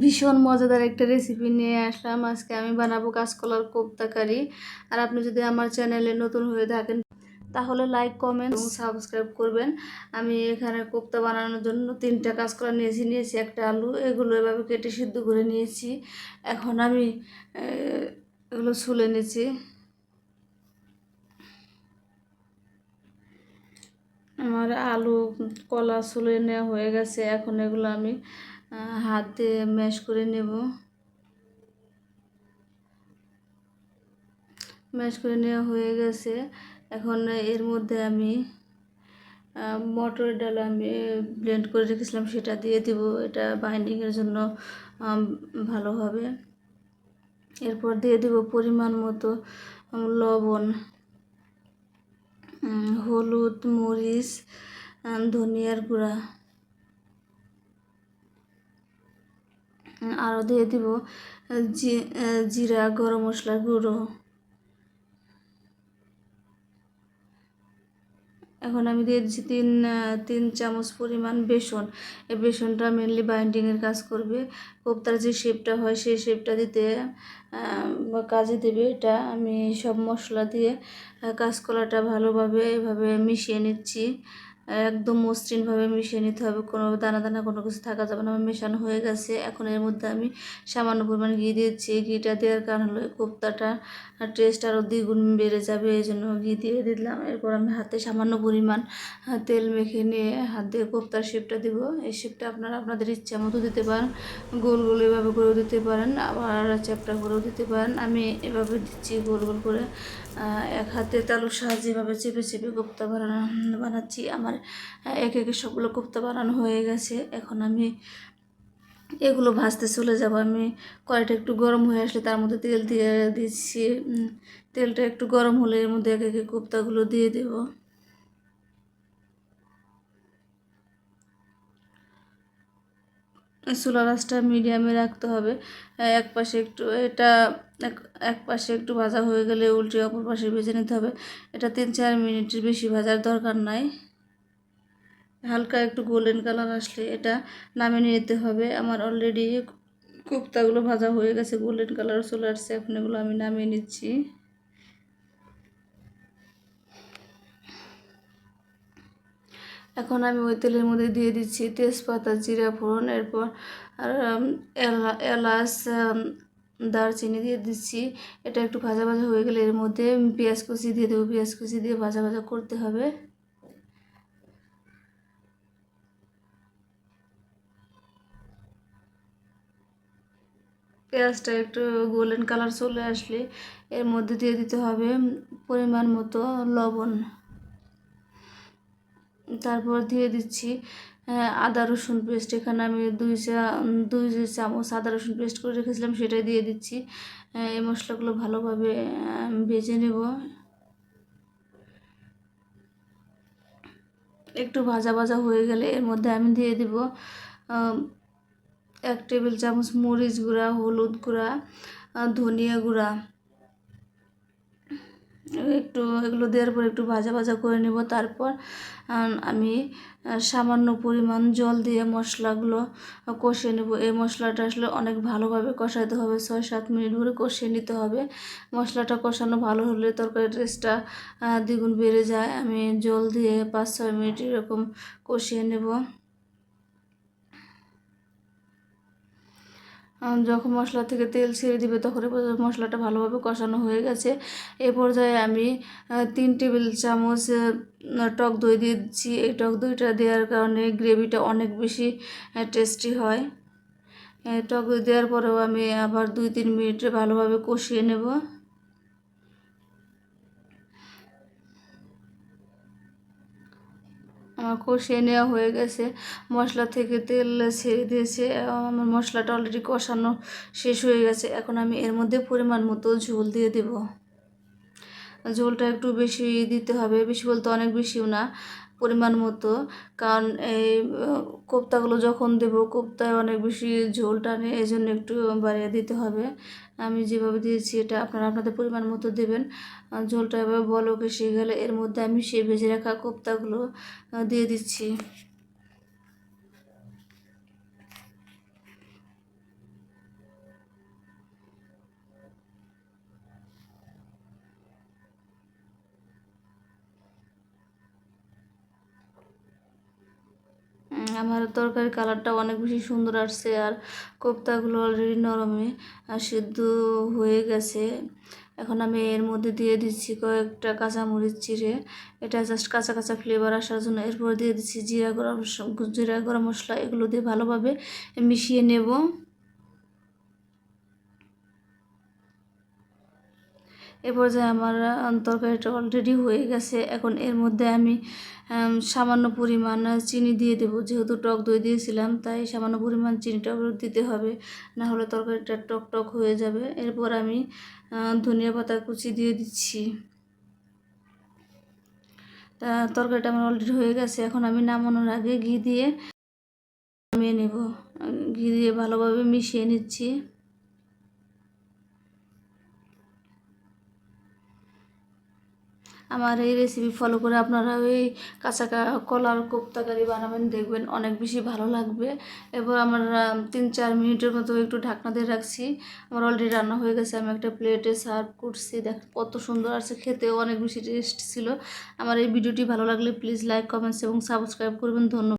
ভীষণ মজাদার একটা রেসিপি নিয়ে আসলাম। আজকে আমি বানাবো কাঁচকলার কোপ্তা কারি। আর আপনি যদি আমার চ্যানেলে নতুন হয়ে থাকেন তাহলে লাইক, কমেন্ট এবং সাবস্ক্রাইব করবেন। আমি এখানে কোপ্তা বানানোর জন্য 3টা কাঁচকলা নিয়েছি একটা আলু, এগুলো এভাবে কেটে সিদ্ধ করে নিয়েছি। এখন আমি এগুলো ছুলে নিয়েছি। আমার আলু কলা ছুলে নেওয়া হয়ে গেছে। এখন এগুলো আমি হাত দিয়ে ম্যাশ করে নেব। ম্যাশ করে নেওয়া হয়ে গেছে। এখন এর মধ্যে আমি মটরের ডাল আমি ব্লেন্ড করে রেখেছিলাম সেটা দিয়ে দিব, এটা বাইন্ডিংয়ের জন্য ভালো হবে। এরপর দিয়ে দিব পরিমাণ মতো লবণ, হলুদ, মরিচ, ধনিয়ার গুঁড়া, আরও দিয়ে দিব জিরা, গরম মশলার গুঁড়ো। এখন আমি দিয়ে দিচ্ছি তিন চামচ পরিমাণ বেসন। এই বেসনটা মেনলি বাইন্ডিংয়ের কাজ করবে, কোপ্তার যে শেপটা হয় সেই শেপটা দিতে কাজে দেবে। এটা আমি সব মশলা দিয়ে কাঁচকলাটা ভালোভাবে এভাবে মিশিয়ে নিচ্ছি। একদম মসৃণভাবে মিশিয়ে নিতে হবে, কোনো দানা দানা কোনো কিছু থাকা যাবে না। আমার মেশানো হয়ে গেছে। এখন এর মধ্যে আমি সামান্য পরিমাণ ঘি দিচ্ছি। ঘিটা দেওয়ার কারণ হলো কোপ্তাটা টেস্ট আরও দ্বিগুণ বেড়ে যাবে, এই জন্য ঘি দিয়ে দিলাম। এরপর আমি হাতে সামান্য পরিমাণ তেল মেখে নিয়ে হাত দিয়ে কোপ্তার শেপটা দিব। এই শেপটা আপনারা আপনাদের ইচ্ছা মতো দিতে পারেন, গোল গোল এভাবে করেও দিতে পারেন, আবার চ্যাপটা করেও দিতে পারেন। আমি এভাবে দিচ্ছি গোল গোল করে, এক হাতে তালুর সাহায্যে এভাবে চেপে চেপে কোপ্তা বানাচ্ছি। আমার একে একে সবগুলো কোপ্তা বানানো হয়ে গেছে। এখন আমি এগুলো ভাজতে চলে যাব। আমি কড়াইটা একটু গরম হয়ে আসলে তার মধ্যে তেল দিয়ে দিচ্ছি। তেলটা একটু গরম হলে এর মধ্যে একে একে কোপ্তাগুলো দিয়ে দেব। চুলার আঁচটা মিডিয়ামে রাখতে হবে। এক পাশে একটু এক পাশে একটু ভাজা হয়ে গেলে উল্টে অপর পাশে ভেজে নিতে হবে। এটা 3-4 মিনিটের বেশি ভাজার দরকার নাই। হালকা একটু গোল্ডেন কালার আসলে এটা নামিয়ে নিতে হবে। আমার অলরেডি কোপ্তাগুলো ভাজা হয়ে গেছে, গোল্ডেন কালার চলে আসছে। এখন এগুলো আমি নামিয়ে নিচ্ছি। এখন আমি ওই তেলের মধ্যে দিয়ে দিচ্ছি তেজপাতা, জিরা ফোড়ন, এরপর আর এলাচ, দারচিনি দিয়ে দিচ্ছি। এটা একটু ভাজা ভাজা হয়ে গেলে এর মধ্যে পেঁয়াজ কুচি দিয়ে দেবো। পেঁয়াজ কুচি দিয়ে ভাজা ভাজা করতে হবে। পেঁয়াজটা একটু গোল্ডেন কালার চলে আসলে এর মধ্যে দিয়ে দিতে হবে পরিমাণ মতো লবণ। তারপর দিয়ে দিচ্ছি আদা রসুন পেস্ট। এখানে আমি দুই চামচ আদা রসুন পেস্ট করে রেখেছিলাম, সেটাই দিয়ে দিচ্ছি। এই মশলাগুলো ভালোভাবে ভেজে নেব। একটু ভাজা ভাজা হয়ে গেলে এর মধ্যে আমি দিয়ে দিব 1 টেবিল চামচ মরিচ গুঁড়া, হলুদ গুঁড়া, ধনিয়া গুঁড়া। একটু এগুলো দেওয়ার পর একটু ভাজা ভাজা করে নেব। তারপর আমি সামান্য পরিমাণ জল দিয়ে মশলাগুলো কষিয়ে নেব। এই মশলাটা আসলে অনেক ভালোভাবে কষাতে হবে, 6-7 মিনিট ধরে কষিয়ে নিতে হবে। মশলাটা কষানো ভালো হলে তরকারির টেস্টটা দ্বিগুণ বেড়ে যায়। আমি জল দিয়ে 5-6 মিনিট এরকম কষিয়ে নেব। যখন মশলা থেকে তেল ছেড়ে দিবে তখন মশলাটা ভালোভাবে কষানো হয়ে গেছে। এই পর্যায়ে আমি 3 টেবিল চামচ টক দই দিয়ে দিচ্ছি। এই টক দইটা দেওয়ার কারণে গ্রেভিটা অনেক বেশি টেস্টি হয়। টক দই দেওয়ার পরেও আমি আবার 2-3 মিনিট ভালোভাবে কষিয়ে নেব। আমার কষিয়ে নেওয়া হয়ে গেছে, মশলা থেকে তেল ছেড়ে দিয়েছে, আমার মশলাটা অলরেডি কষানো শেষ হয়ে গেছে। এখন আমি এর মধ্যে পরিমাণ মতো ঝোল দিয়ে দেব। ঝোলটা একটু বেশি দিতে হবে, বেশি বলতে অনেক বেশিও না, পরিমাণ মতো। কারণ এই কোপ্তাগুলো যখন দেব কোপ্তায় অনেক বেশি ঝোল টানে, এই জন্য একটু বাড়িয়ে দিতে হবে। আমি যেভাবে দিয়েছি এটা আপনারা আপনাদের পরিমাণ মতো দেবেন। ঝোলটা এভাবে বলক এসে গেলে এর মধ্যে আমি সেই ভেজে রাখা কোপ্তাগুলো দিয়ে দিচ্ছি। আমার তরকারির কালারটা অনেক বেশি সুন্দর আসছে, আর কোপ্তাগুলো অলরেডি নরমে আর সিদ্ধ হয়ে গেছে। এখন আমি এর মধ্যে দিয়ে দিচ্ছি কয়েকটা কাঁচামরিচ চিড়ে, এটা জাস্ট কাঁচা কাঁচা ফ্লেভার আসার জন্য। এরপর দিয়ে দিচ্ছি জিরা গরম মশলা, এগুলো দিয়ে ভালোভাবে মিশিয়ে নেব। এ পর্যায়ে আমার তরকারিটা অলরেডি হয়ে গেছে। এখন এর মধ্যে আমি সামান্য পরিমাণ চিনি দিয়ে দেব, যেহেতু টক দই দিয়েছিলাম তাই সামান্য পরিমাণ চিনিটা দিতে হবে, না হলে তরকারিটা টক টক হয়ে যাবে। এরপর আমি ধনিয়া পাতা কুচি দিয়ে দিচ্ছি। তরকারিটা আমার অলরেডি হয়ে গেছে। এখন আমি নামানোর আগে ঘি দিয়ে নামিয়ে নেব। ঘি দিয়ে ভালোভাবে মিশিয়ে নিচ্ছি। আমার এই রেসিপি ফলো করে আপনারা ওই কাঁচা কলার কোপ্তা কারি বানাবেন, দেখবেন অনেক বেশি ভালো লাগবে। এবার আমার 3-4 মিনিটের মতো একটু ঢাকনা দিয়ে রাখছি। আমার অলরেডি রান্না হয়ে গেছে, আমি একটা প্লেটে সার্ভ করছি। দেখ কত সুন্দর আছে, খেতেও অনেক বেশি টেস্ট ছিল। আমার এই ভিডিওটি ভালো লাগলে প্লিজ লাইক, কমেন্টস এবং সাবস্ক্রাইব করবেন। ধন্যবাদ।